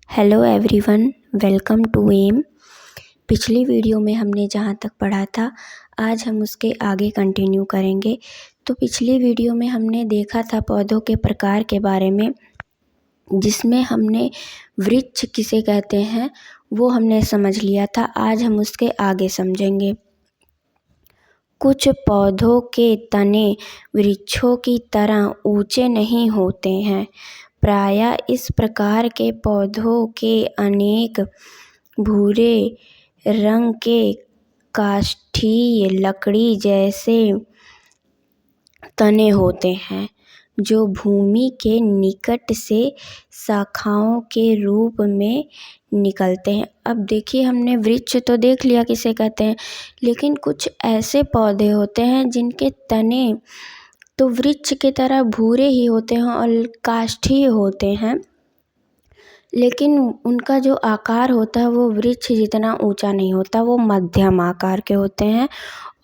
Hello everyone, welcome to M. पिछली video में हमने जहाँ तक पढ़ा था आज हम उसके आगे कंटिन्यू करेंगे। तो पिछली वीडियो में हमने देखा था पौधों के प्रकार के बारे में, जिसमें हमने वृक्ष किसे कहते हैं वो हमने समझ लिया था। आज हम उसके आगे समझेंगे। कुछ पौधों के तने वृक्षों की तरह ऊंचे नहीं होते हैं। प्रायः इस प्रकार के पौधों के अनेक भूरे रंग के काष्ठीय लकड़ी जैसे तने होते हैं, जो भूमि के निकट से शाखाओं के रूप में निकलते हैं। अब देखिए, हमने वृक्ष तो देख लिया किसे कहते हैं, लेकिन कुछ ऐसे पौधे होते हैं जिनके तने तो वृक्ष की तरह भूरे ही होते हैं और काष्ठीय होते हैं, लेकिन उनका जो आकार होता है वो वृक्ष जितना ऊंचा नहीं होता, वो मध्यम आकार के होते हैं।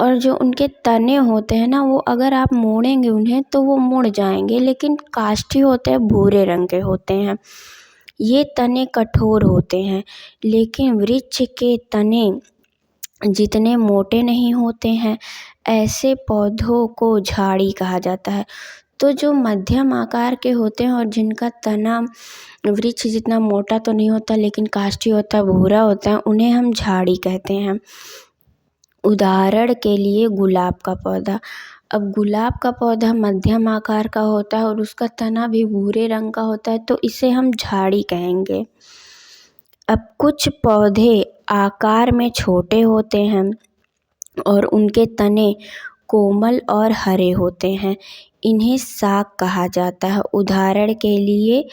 और जो उनके तने होते हैं ना, वो अगर आप मोड़ेंगे उन्हें तो वो मुड़ जाएंगे, लेकिन काष्ठीय होते हैं, भूरे रंग के होते हैं। ये तने कठोर होते हैं, लेकिन वृक्ष के तने जितने मोटे नहीं होते हैं। ऐसे पौधों को झाड़ी कहा जाता है। तो जो मध्यम आकार के होते हैं और जिनका तना वृक्ष जितना मोटा तो नहीं होता लेकिन काष्ठीय होता है, भूरा होता है, उन्हें हम झाड़ी कहते हैं। उदाहरण के लिए गुलाब का पौधा। अब गुलाब का पौधा मध्यम आकार का होता है और उसका तना भी भूरे रंग का होता है, तो इसे हम झाड़ी कहेंगे। अब कुछ पौधे आकार में छोटे होते हैं और उनके तने कोमल और हरे होते हैं। इन्हें साग कहा जाता है। उदाहरण के लिए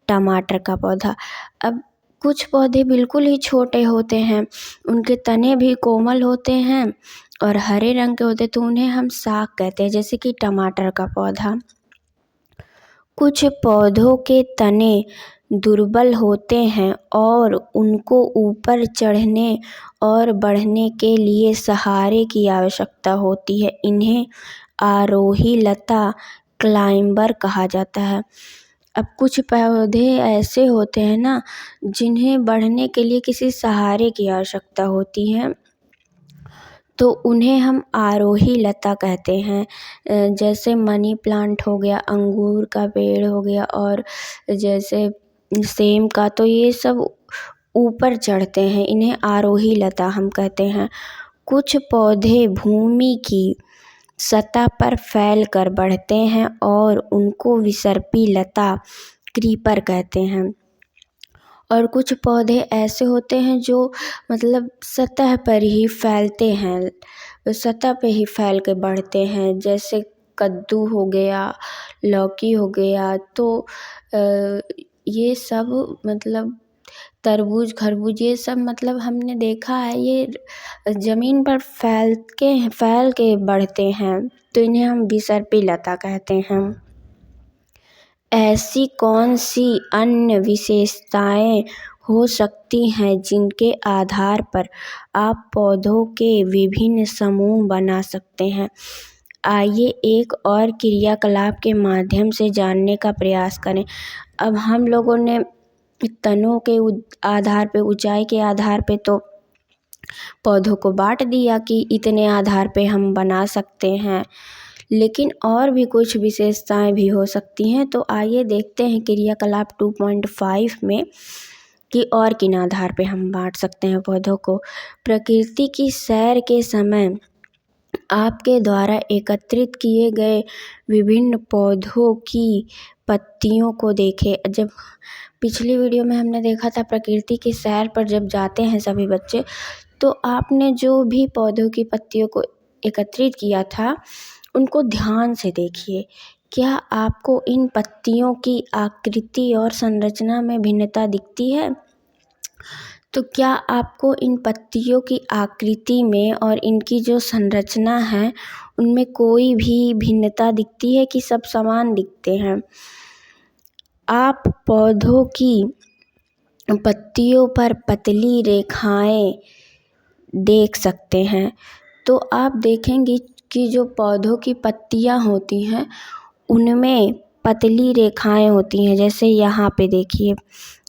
टमाटर का पौधा। अब कुछ पौधे बिल्कुल ही छोटे होते हैं, उनके तने भी कोमल होते हैं और हरे रंग के होते हैं, तो उन्हें हम साग कहते हैं, जैसे कि टमाटर का पौधा। कुछ पौधों के तने दुर्बल होते हैं और उनको ऊपर चढ़ने और बढ़ने के लिए सहारे की आवश्यकता होती है। इन्हें आरोही लता, क्लाइंबर कहा जाता है। अब कुछ पौधे ऐसे होते हैं ना, जिन्हें बढ़ने के लिए किसी सहारे की आवश्यकता होती है, तो उन्हें हम आरोही लता कहते हैं। जैसे मनी प्लांट हो गया, अंगूर का पेड़ हो गया, और जैसे सेम का, तो ये सब ऊपर चढ़ते हैं, इन्हें आरोही लता हम कहते हैं। कुछ पौधे भूमि की सतह पर फैल कर बढ़ते हैं और उनको विसर्पी लता, क्रीपर कहते हैं। और कुछ पौधे ऐसे होते हैं जो मतलब सतह पर ही फैलते हैं, सतह पे ही फैल के बढ़ते हैं, जैसे कद्दू हो गया, लौकी हो गया। तो ये सब मतलब तरबूज, खरबूज, ये सब मतलब हमने देखा है, ये ज़मीन पर फैल के बढ़ते हैं, तो इन्हें हम विसर्पी लता कहते हैं। ऐसी कौन सी अन्य विशेषताएं हो सकती हैं जिनके आधार पर आप पौधों के विभिन्न समूह बना सकते हैं? आइए एक और क्रियाकलाप के माध्यम से जानने का प्रयास करें। अब हम लोगों ने तनों के आधार पे, ऊंचाई के आधार पे तो पौधों को बांट दिया कि इतने आधार पे हम बना सकते हैं, लेकिन और भी कुछ विशेषताएं भी हो सकती हैं। तो आइए देखते हैं क्रियाकलाप 2.5 में कि और किन आधार पे हम बांट सकते हैं पौधों को। प्रकृति की सैर के समय आपके द्वारा एकत्रित किए गए विभिन्न पौधों की पत्तियों को देखें। जब पिछली वीडियो में हमने देखा था प्रकृति की सैर पर जब जाते हैं सभी बच्चे, तो आपने जो भी पौधों की पत्तियों को एकत्रित किया था उनको ध्यान से देखिए। क्या आपको इन पत्तियों की आकृति और संरचना में भिन्नता दिखती है? तो क्या आपको इन पत्तियों की आकृति में और इनकी जो संरचना है उनमें कोई भी भिन्नता दिखती है कि सब समान दिखते हैं? आप पौधों की पत्तियों पर पतली रेखाएं देख सकते हैं। तो आप देखेंगे कि जो पौधों की पत्तियां होती हैं उनमें पतली रेखाएं होती हैं। जैसे यहाँ पे देखिए,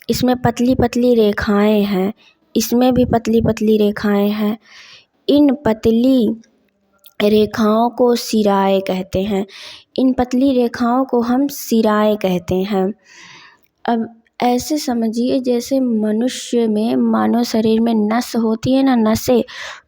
इसमें पतली पतली रेखाएं हैं, इसमें भी पतली पतली रेखाएं हैं। इन पतली रेखाओं को सिराएं कहते हैं। इन पतली रेखाओं को हम सिराएं कहते हैं। अब ऐसे समझिए जैसे मनुष्य में मानव शरीर में नस होती है ना, नसें,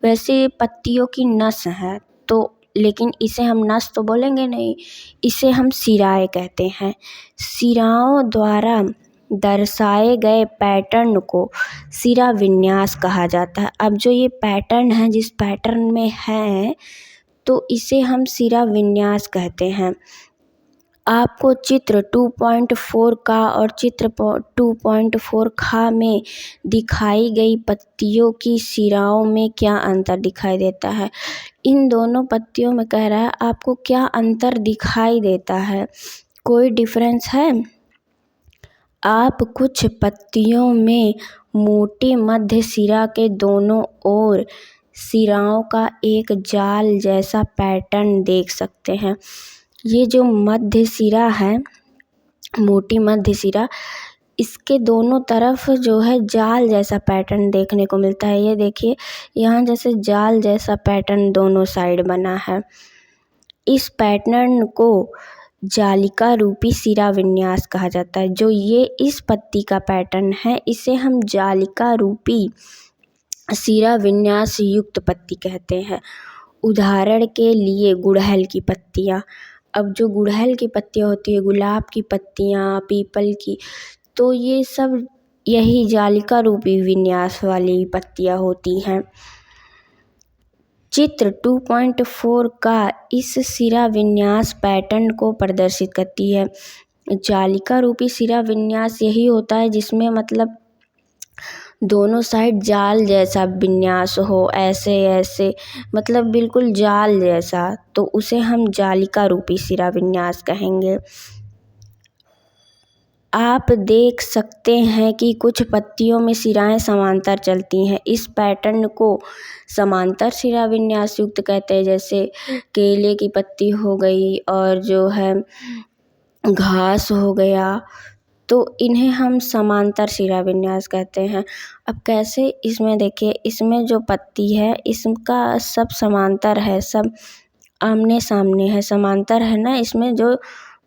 वैसे पत्तियों की नस है। तो लेकिन इसे हम नस तो बोलेंगे नहीं, इसे हम सिराएं कहते हैं। सिराओं द्वारा दर्शाए गए पैटर्न को सिरा विन्यास कहा जाता है। अब जो ये पैटर्न है, जिस पैटर्न में है, तो इसे हम सिरा विन्यास कहते हैं। आपको चित्र 2.4 का और चित्र 2.4 खा में दिखाई गई पत्तियों की सिराओं में क्या अंतर दिखाई देता है? इन दोनों पत्तियों में कह रहा है आपको क्या अंतर दिखाई देता है, कोई डिफरेंस है? आप कुछ पत्तियों में मोटी मध्य सिरा के दोनों ओर सिराओं का एक जाल जैसा पैटर्न देख सकते हैं। ये जो मध्य सिरा है, मोटी मध्य सिरा, इसके दोनों तरफ जो है जाल जैसा पैटर्न देखने को मिलता है। ये देखिए यहाँ जैसे जाल जैसा पैटर्न दोनों साइड बना है। इस पैटर्न को जालिका रूपी सिरा विन्यास कहा जाता है। जो ये इस पत्ती का पैटर्न है, इसे हम जालिका रूपी सिरा विन्यास युक्त पत्ती कहते हैं। उदाहरण के लिए गुड़हल की पत्तियाँ। अब जो गुड़हल की पत्तियाँ होती है, गुलाब की पत्तियाँ, पीपल की, तो ये सब यही जालिका रूपी विन्यास वाली पत्तियाँ होती हैं। चित्र 2.4 का इस सिरा विन्यास पैटर्न को प्रदर्शित करती है। जालिका रूपी सिरा विन्यास यही होता है जिसमें मतलब दोनों साइड जाल जैसा विन्यास हो, ऐसे ऐसे, मतलब बिल्कुल जाल जैसा, तो उसे हम जालिका रूपी सिरा विन्यास कहेंगे। आप देख सकते हैं कि कुछ पत्तियों में सिराएं समांतर चलती हैं। इस पैटर्न को समांतर सिरा विन्यास युक्त कहते हैं। जैसे केले की पत्ती हो गई और जो है घास हो गया, तो इन्हें हम समांतर सिरा विन्यास कहते हैं। अब कैसे? इसमें देखिए, इसमें जो पत्ती है इसका सब समांतर है, सब आमने सामने है, समांतर है ना। इसमें जो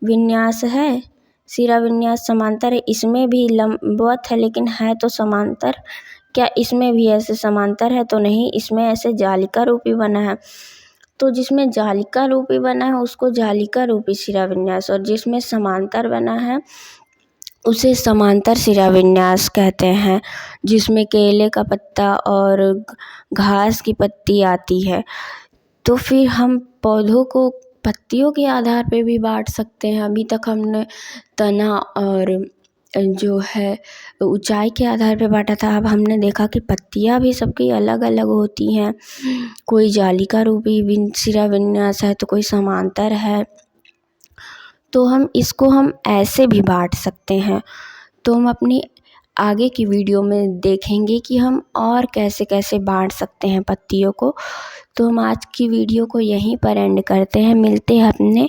विन्यास है, सिरा विन्यास समांतर है। इसमें भी लंबवत है लेकिन है तो समांतर। क्या इसमें भी ऐसे समांतर है? तो नहीं, इसमें ऐसे जालिका रूपी बना है। तो जिसमें जालिका रूपी बना है उसको जालिका रूपी सिरा विन्यास, और जिसमें समांतर बना है उसे समांतर सिरा विन्यास कहते हैं। जिसमें केले का पत्ता और घास की पत्ती आती है। तो फिर हम पौधों को पत्तियों के आधार पे भी बांट सकते हैं। अभी तक हमने तना और जो है ऊंचाई के आधार पे बांटा था। अब हमने देखा कि पत्तियां भी सबकी अलग अलग होती हैं। कोई जालिका रूपी सिरा विन्यास है तो कोई समांतर है। तो हम ऐसे भी बांट सकते हैं। तो हम अपनी आगे की वीडियो में देखेंगे कि हम और कैसे कैसे बांट सकते हैं पत्तियों को। तो हम आज की वीडियो को यहीं पर एंड करते हैं। मिलते हैं अपने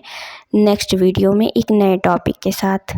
नेक्स्ट वीडियो में एक नए टॉपिक के साथ।